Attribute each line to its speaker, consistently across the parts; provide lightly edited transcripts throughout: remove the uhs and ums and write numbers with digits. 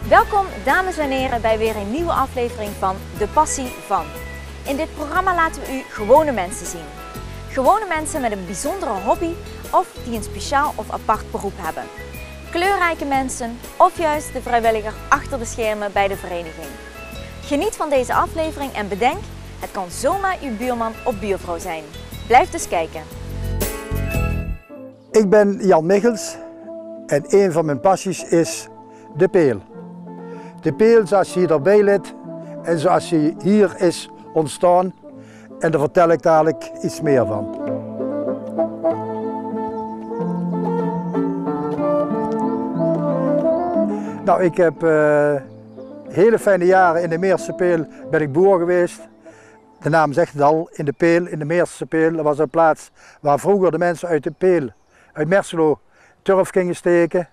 Speaker 1: Welkom dames en heren bij weer een nieuwe aflevering van De Passie Van. In dit programma laten we u gewone mensen zien. Gewone mensen met een bijzondere hobby of die een speciaal of apart beroep hebben. Kleurrijke mensen of juist de vrijwilliger achter de schermen bij de vereniging. Geniet van deze aflevering en bedenk, het kan zomaar uw buurman of buurvrouw zijn. Blijf dus kijken.
Speaker 2: Ik ben Jan Michels en een van mijn passies is de peel. De peel zoals je erbij let en zoals je hier is ontstaan, en daar vertel ik dadelijk iets meer van. Nou, ik heb hele fijne jaren in de Meerse Peel ben ik boer geweest. De naam zegt het al, in de Peel, in de Meerse Peel. Dat was een plaats waar vroeger de mensen uit de Peel, uit Merselo, turf gingen steken.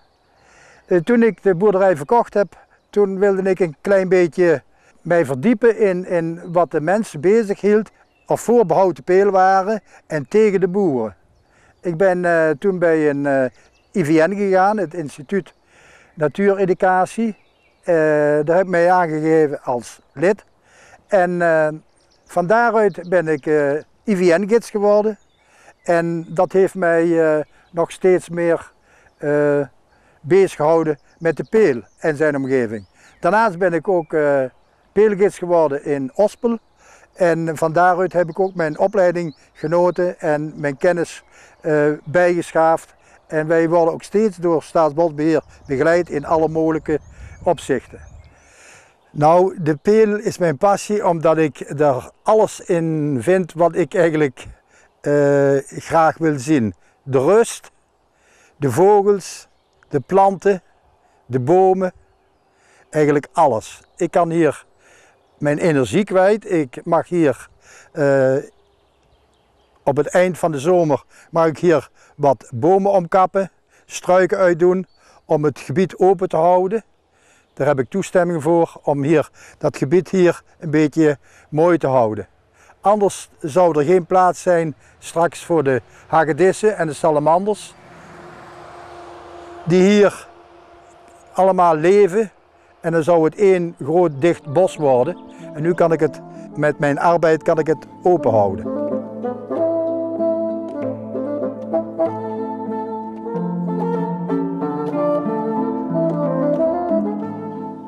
Speaker 2: Toen ik de boerderij verkocht heb, toen wilde ik een klein beetje mij verdiepen in wat de mensen bezig hield of voor behouden peel waren en tegen de boeren. Ik ben toen bij een IVN gegaan, het Instituut Natuureducatie. Daar heb ik mij aangegeven als lid. En van daaruit ben ik IVN-gids geworden. En dat heeft mij nog steeds meer bezig gehouden met de peel en zijn omgeving. Daarnaast ben ik ook peelgids geworden in Ospel. En van daaruit heb ik ook mijn opleiding genoten en mijn kennis bijgeschaafd. En wij worden ook steeds door Staatsbosbeheer begeleid in alle mogelijke opzichten. Nou, de peel is mijn passie omdat ik daar alles in vind wat ik eigenlijk graag wil zien. De rust, de vogels, de planten, de bomen, eigenlijk alles. Ik kan hier mijn energie kwijt. Ik mag hier op het eind van de zomer mag ik hier wat bomen omkappen, struiken uitdoen om het gebied open te houden. Daar heb ik toestemming voor om hier dat gebied hier een beetje mooi te houden. Anders zou er geen plaats zijn straks voor de hagedissen en de salamanders die hier allemaal leven, en dan zou het één groot dicht bos worden. En nu kan ik het met mijn arbeid open houden.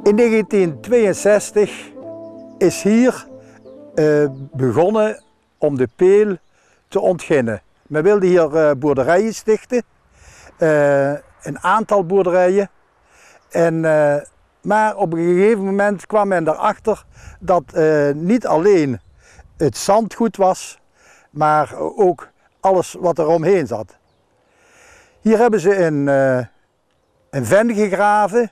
Speaker 2: In 1962 is hier begonnen om de peel te ontginnen. Men wilde hier boerderijen stichten, een aantal boerderijen. Maar op een gegeven moment kwam men erachter dat niet alleen het zand goed was, maar ook alles wat er omheen zat. Hier hebben ze een ven gegraven,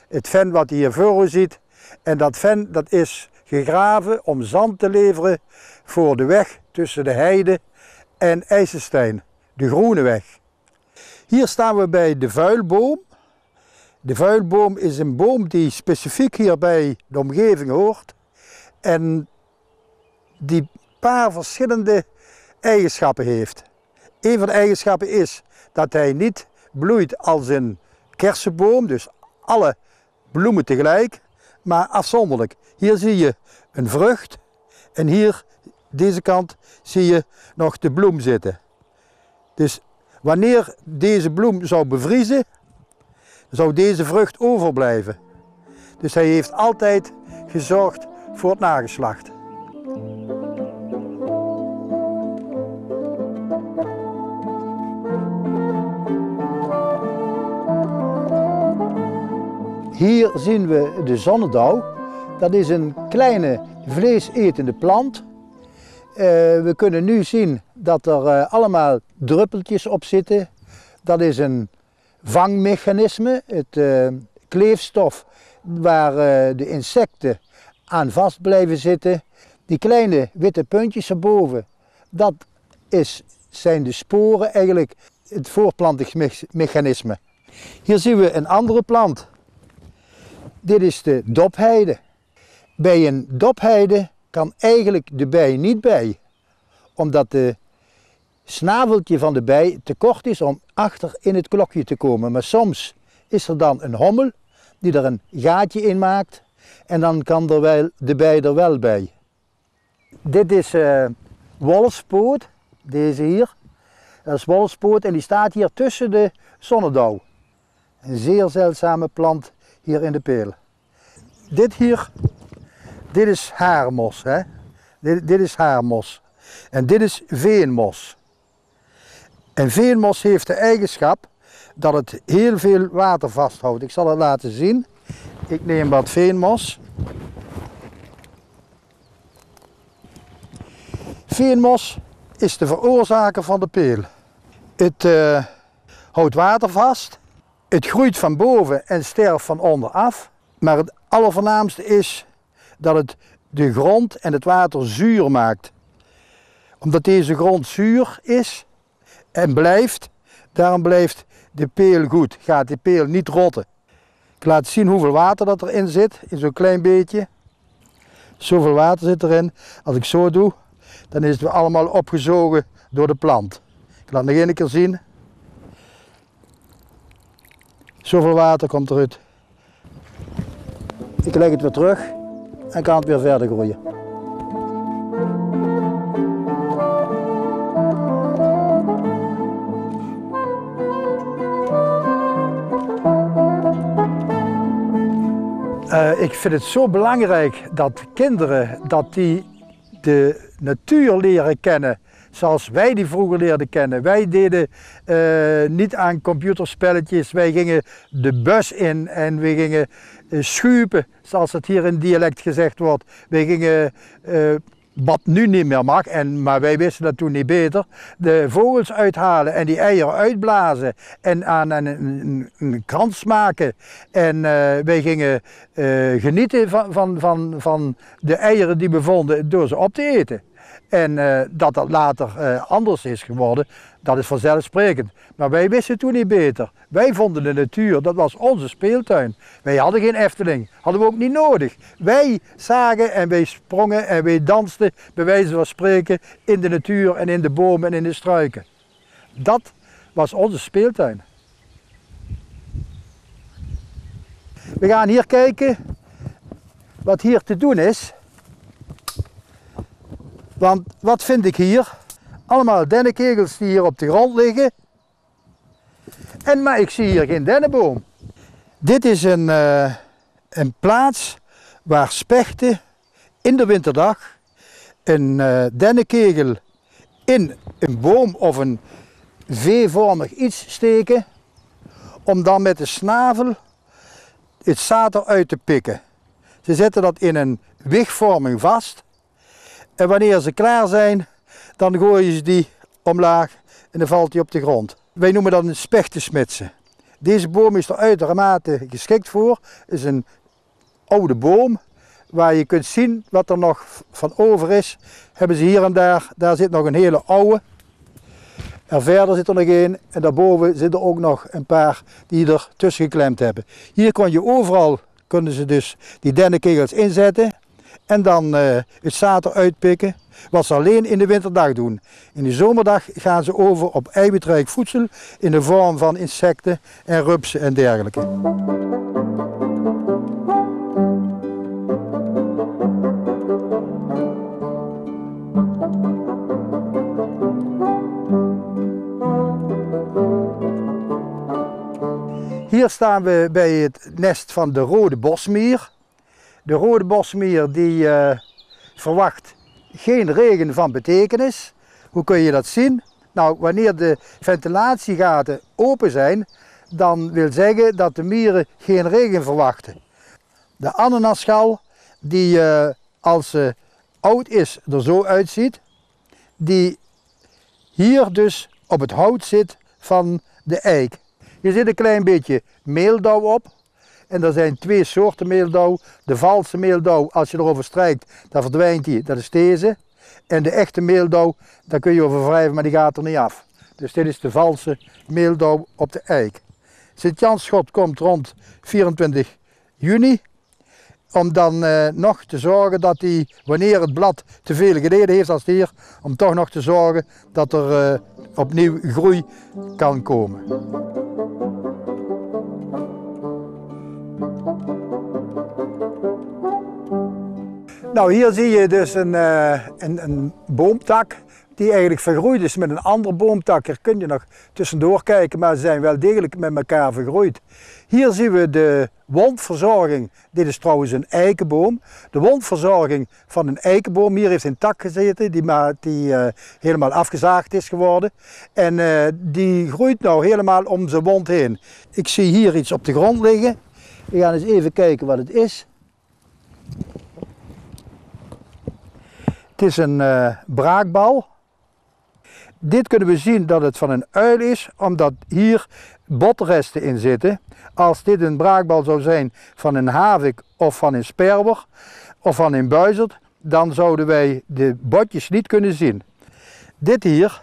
Speaker 2: het ven wat je hier voor u ziet. En dat ven dat is gegraven om zand te leveren voor de weg tussen de heide en IJsselstein, de Groene Weg. Hier staan we bij de vuilboom. De vuilboom is een boom die specifiek hier bij de omgeving hoort en die paar verschillende eigenschappen heeft. Een van de eigenschappen is dat hij niet bloeit als een kersenboom, dus alle bloemen tegelijk, maar afzonderlijk. Hier zie je een vrucht en hier, deze kant, zie je nog de bloem zitten. Dus wanneer deze bloem zou bevriezen, zou deze vrucht overblijven. Dus hij heeft altijd gezorgd voor het nageslacht. Hier zien we de zonnedauw. Dat is een kleine vleesetende plant. We kunnen nu zien dat er allemaal druppeltjes op zitten. Dat is een vangmechanisme, het kleefstof waar de insecten aan vast blijven zitten. Die kleine witte puntjes erboven, dat zijn de sporen, eigenlijk het voortplantingsmechanisme. Hier zien we een andere plant. Dit is de dopheide. Bij een dopheide kan eigenlijk de bij niet bij, omdat de snaveltje van de bij te kort is om achter in het klokje te komen. Maar soms is er dan een hommel, die er een gaatje in maakt en dan kan er wel de bij er wel bij. Dit is wolfspoot, deze hier. Dat is wolfspoot en die staat hier tussen de zonnedauw. Een zeer zeldzame plant hier in de Peel. Dit hier, dit is haarmos. Hè? Dit is haarmos. En dit is veenmos. En veenmos heeft de eigenschap dat het heel veel water vasthoudt. Ik zal het laten zien. Ik neem wat veenmos. Veenmos is de veroorzaker van de Peel. Het houdt water vast. Het groeit van boven en sterft van onder af. Maar het allervoornaamste is dat het de grond en het water zuur maakt. Omdat deze grond zuur is en blijft, daarom blijft de Peel goed. Gaat de Peel niet rotten. Ik laat zien hoeveel water dat erin zit, in zo'n klein beetje. Zoveel water zit erin. Als ik zo doe, dan is het allemaal opgezogen door de plant. Ik laat nog één keer zien. Zoveel water komt eruit. Ik leg het weer terug en kan het weer verder groeien. Ik vind het zo belangrijk dat kinderen de natuur leren kennen zoals wij die vroeger leerden kennen. Wij deden niet aan computerspelletjes, wij gingen de bus in en we gingen schuipen, zoals het hier in dialect gezegd wordt. Wij gingen, wat nu niet meer mag, maar wij wisten dat toen niet beter, de vogels uithalen en die eieren uitblazen en aan een krans maken. En wij gingen genieten van de eieren die we vonden door ze op te eten. En dat dat later anders is geworden, dat is vanzelfsprekend. Maar wij wisten toen niet beter. Wij vonden de natuur, dat was onze speeltuin. Wij hadden geen Efteling, hadden we ook niet nodig. Wij zagen en wij sprongen en wij dansten, bij wijze van spreken, in de natuur en in de bomen en in de struiken. Dat was onze speeltuin. We gaan hier kijken wat hier te doen is. Want wat vind ik hier? Allemaal dennenkegels die hier op de grond liggen. Maar ik zie hier geen dennenboom. Dit is een plaats waar spechten in de winterdag een dennenkegel in een boom of een V-vormig iets steken. Om dan met de snavel het zaad eruit te pikken. Ze zetten dat in een wigvorming vast. En wanneer ze klaar zijn, dan gooien ze die omlaag en dan valt die op de grond. Wij noemen dat een spechtensmitsen. Deze boom is er uitermate geschikt voor. Het is een oude boom waar je kunt zien wat er nog van over is. Hebben ze hier en daar zit nog een hele oude. En verder zit er nog één en daarboven zitten ook nog een paar die er tussen geklemd hebben. Hier kon je overal, kunnen ze dus die dennenkegels inzetten. En dan het zaad eruit pikken, wat ze alleen in de winterdag doen. In de zomerdag gaan ze over op eiwitrijk voedsel in de vorm van insecten en rupsen en dergelijke. Hier staan we bij het nest van de rode bosmier. De rode bosmier die verwacht geen regen van betekenis. Hoe kun je dat zien? Nou, wanneer de ventilatiegaten open zijn, dan wil zeggen dat de mieren geen regen verwachten. De ananasschal, die als ze oud is er zo uitziet, die hier dus op het hout zit van de eik. Hier zit een klein beetje meeldauw op. En er zijn twee soorten meeldauw. De valse meeldauw, als je erover strijkt, dan verdwijnt die, dat is deze. En de echte meeldauw, daar kun je over wrijven, maar die gaat er niet af. Dus dit is de valse meeldauw op de eik. Sint-Jansschot komt rond 24 juni. Om dan nog te zorgen dat hij, wanneer het blad te veel geleden heeft als hier, om toch nog te zorgen dat er opnieuw groei kan komen. Nou, hier zie je dus een boomtak die eigenlijk vergroeid is met een andere boomtak. Hier kun je nog tussendoor kijken, maar ze zijn wel degelijk met elkaar vergroeid. Hier zien we de wondverzorging. Dit is trouwens een eikenboom. De wondverzorging van een eikenboom. Hier heeft een tak gezeten die helemaal afgezaagd is geworden. En die groeit nou helemaal om zijn wond heen. Ik zie hier iets op de grond liggen. We gaan eens even kijken wat het is. Het is een braakbal. Dit kunnen we zien dat het van een uil is, omdat hier botresten in zitten. Als dit een braakbal zou zijn van een havik of van een sperwer of van een buizerd, dan zouden wij de botjes niet kunnen zien. Dit hier,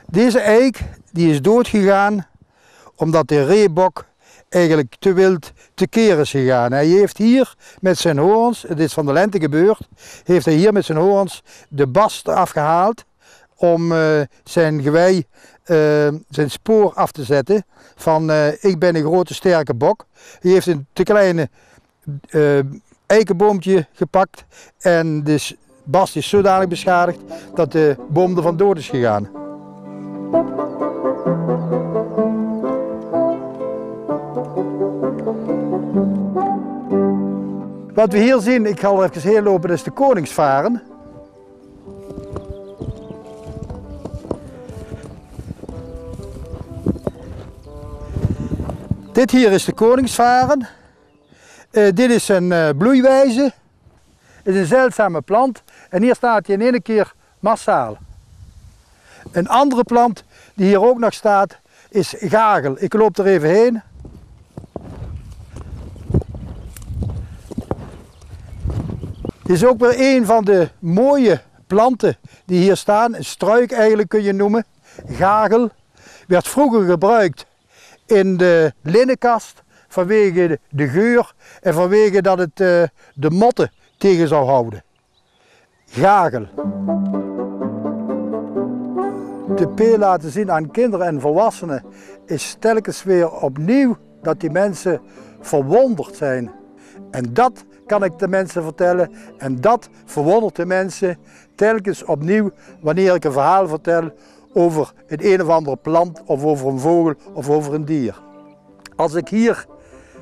Speaker 2: deze eik, die is doodgegaan omdat de reebok eigenlijk te wild tekeer is gegaan. Hij heeft hier met zijn hoorns, het is van de lente gebeurd, heeft hij hier met zijn hoorns de bast afgehaald om zijn gewei, zijn spoor af te zetten van ik ben een grote sterke bok. Hij heeft een te kleine eikenboompje gepakt en de bast is zodanig beschadigd dat de boom er van dood is gegaan. Wat we hier zien, ik ga er even heen lopen, dat is de koningsvaren. Dit hier is de koningsvaren. Dit is een bloeiwijze. Het is een zeldzame plant en hier staat hij in één keer massaal. Een andere plant die hier ook nog staat is gagel. Ik loop er even heen. Dit is ook weer een van de mooie planten die hier staan. Een struik eigenlijk kun je noemen. Gagel werd vroeger gebruikt in de linnenkast vanwege de geur en vanwege dat het de motten tegen zou houden. Gagel. De peel laten zien aan kinderen en volwassenen is telkens weer opnieuw dat die mensen verwonderd zijn. En dat kan ik de mensen vertellen en dat verwondert de mensen telkens opnieuw wanneer ik een verhaal vertel over een of andere plant of over een vogel of over een dier. Als ik hier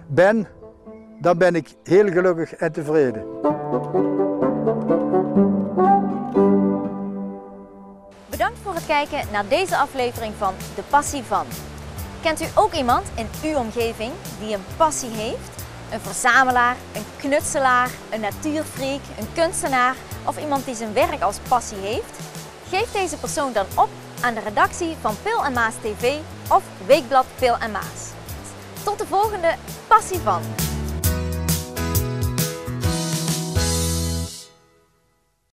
Speaker 2: ben, dan ben ik heel gelukkig en tevreden.
Speaker 1: Bedankt voor het kijken naar deze aflevering van De Passie Van. Kent u ook iemand in uw omgeving die een passie heeft? Een verzamelaar, een knutselaar, een natuurfreak, een kunstenaar of iemand die zijn werk als passie heeft? Geef deze persoon dan op aan de redactie van Pil en Maas TV of Weekblad Pil en Maas. Tot de volgende Passie Van.